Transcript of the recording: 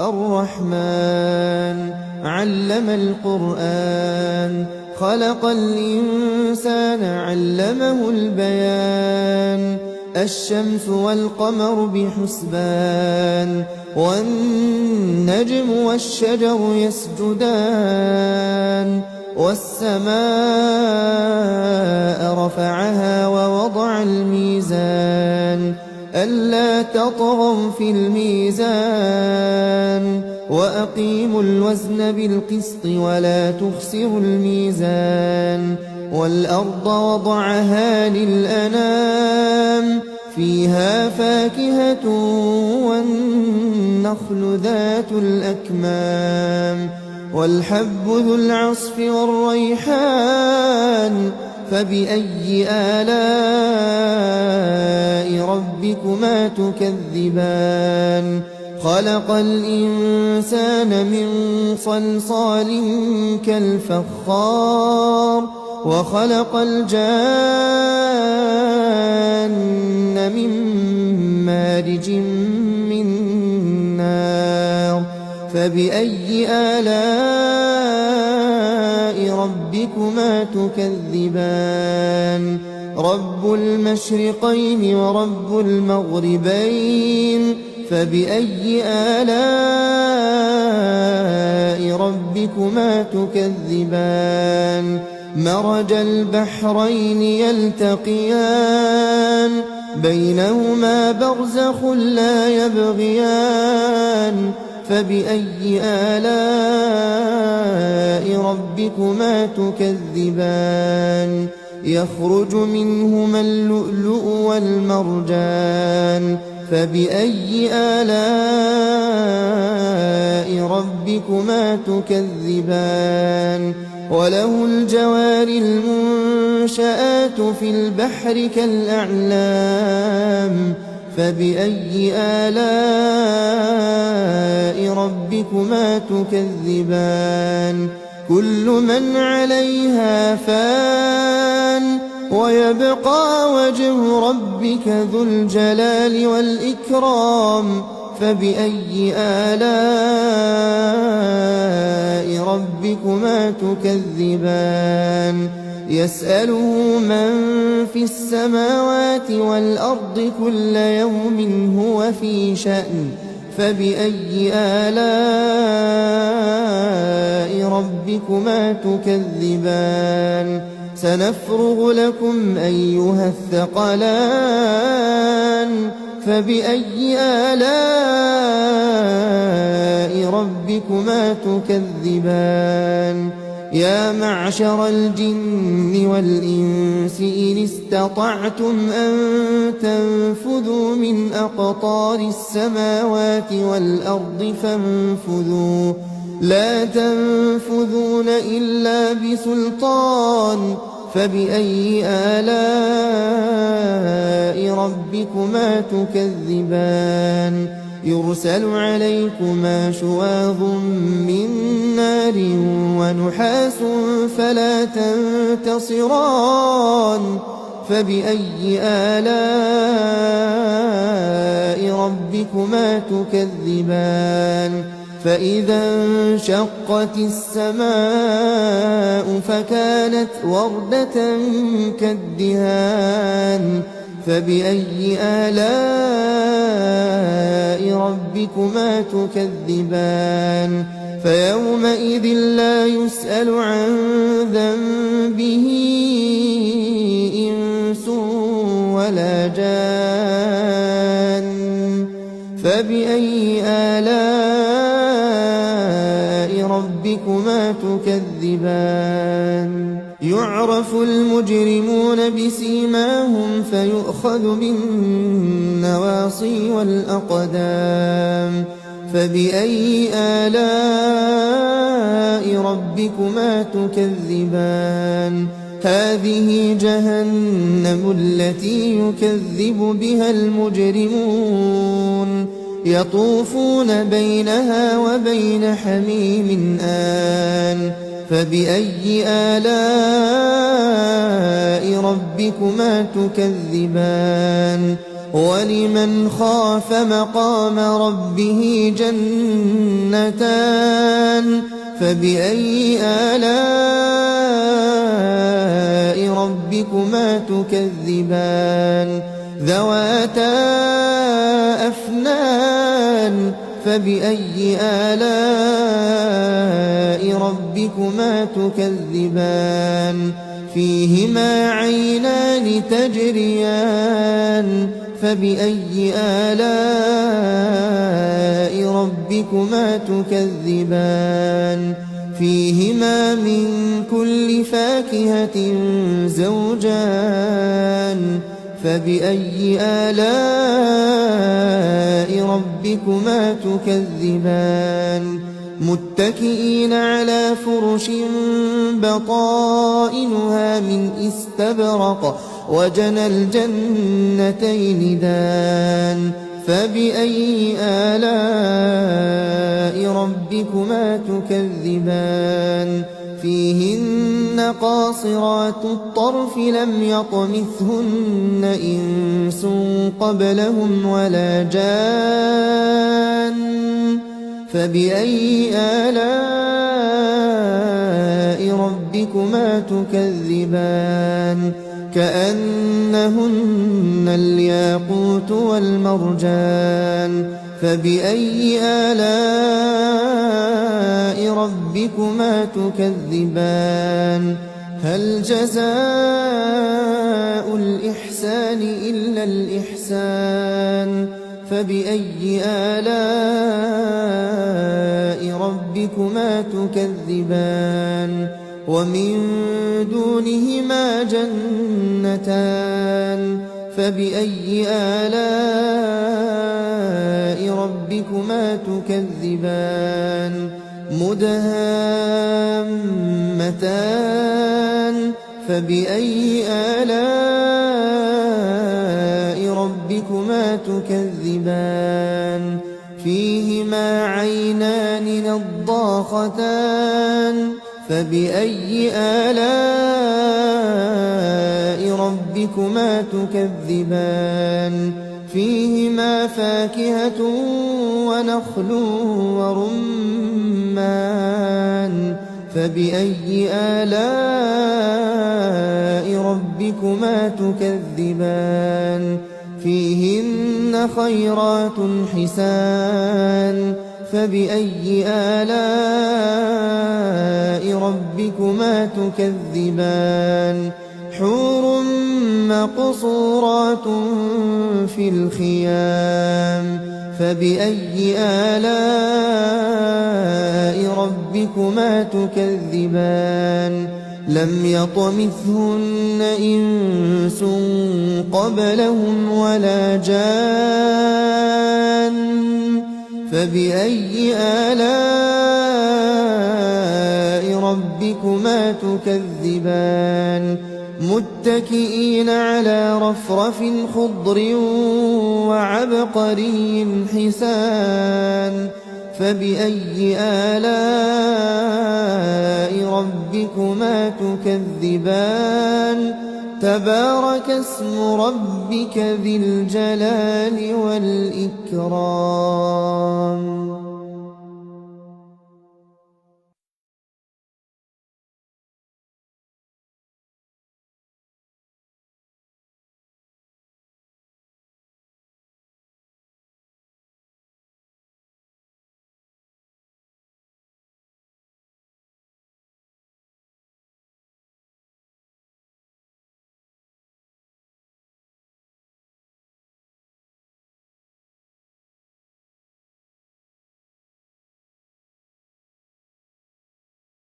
الرحمن علم القرآن خلق الإنسان علمه البيان الشمس والقمر بحسبان والنجم والشجر يسجدان والسماء رفعها ووضع الميزان ألا تطغوا في الميزان وأقيموا الوزن بالقسط ولا تخسروا الميزان والأرض وضعها للأنام فيها فاكهة والنخل ذات الأكمام والحب ذو العصف والريحان فبأي آلاء ربكما تكذبان خلق الإنسان من صلصال كالفخار وخلق الجان من مارج من نار فبأي آلاء ربكما تكذبان رب المشرقين ورب المغربين فبأي آلاء ربكما تكذبان مرج البحرين يلتقيان بينهما برزخ لا يبغيان فبأي آلاء ربكما تكذبان يخرج منهما اللؤلؤ والمرجان فبأي آلاء ربكما تكذبان وله الجوار المنشآت في البحر كالأعلام فبأي آلاء ربكما تكذبان كل من عليها فان ويبقى وجه ربك ذو الجلال والإكرام فبأي آلاء ربكما تكذبان يسأله من في السماوات والأرض كل يوم هو في شأن فبأي آلاء ربكما تكذبان سنفرغ لكم أيها الثقلان فبأي آلاء ربكما تكذبان يا معشر الجن والإنس إن استطعتم أن تنفذوا من أقطار السماوات والأرض فانفذوا لا تنفذون إلا بسلطان فبأي آلاء ربكما تكذبان يرسل عليكما شواظ من نار ونحاس فلا تنتصران فبأي آلاء ربكما تكذبان فإذا انشقت السماء فكانت وردة كالدهان فبأي آلاء ربكما تكذبان فيومئذ لا يسأل عن ذنبه إنس ولا جان فبأي آلاء ربكما تكذبان يعرف المجرمون بسيماهم فيؤخذ بالنواصي والأقدام فبأي آلاء ربكما تكذبان هذه جهنم التي يكذب بها المجرمون يطوفون بينها وبين حميم آن فبأي آلاء ربكما تكذبان ولمن خاف مقام ربه جنتان فبأي آلاء ربكما تكذبان ذواتا أفنان فبأي آلاء ربكما تكذبان فيهما عينان تجريان فبأي آلاء ربكما تكذبان فيهما من كل فاكهة زوجان فبأي آلاء ربكما تكذبان متكئين على فرش بطائنها من استبرق وجنى الجنتين دان فبأي آلاء ربكما تكذبان فيهن قاصرات الطرف لم يطمثهن إنس قبلهم ولا جان فبأي آلاء ربكما تكذبان كأنهن الياقوت والمرجان فبأي آلاء ربكما تكذبان هل جزاء الإحسان إلا الإحسان فبأي آلاء ربكما تكذبان ومن دونهما جنتان فبأي آلاء ربكما تكذبان مدهامتان فبأي آلاء ربكما تكذبان فيهما عينان نضاختان فبأي آلاء ربكما تكذبان فيهما فاكهة ونخل ورمان فبأي آلاء ربكما تكذبان فيهن خيرات حسان فبأي آلاء ربكما تكذبان حور مقصورات في الخيام فبأي آلاء ربكما تكذبان لم يطمثهن إنس قبلهم ولا جان فبأي آلاء ربكما تكذبان متكئين على رفرف خضر وعبقري حسان فبأي آلاء ربكما تكذبان تبارك اسم ربك ذي الجلال والإكرام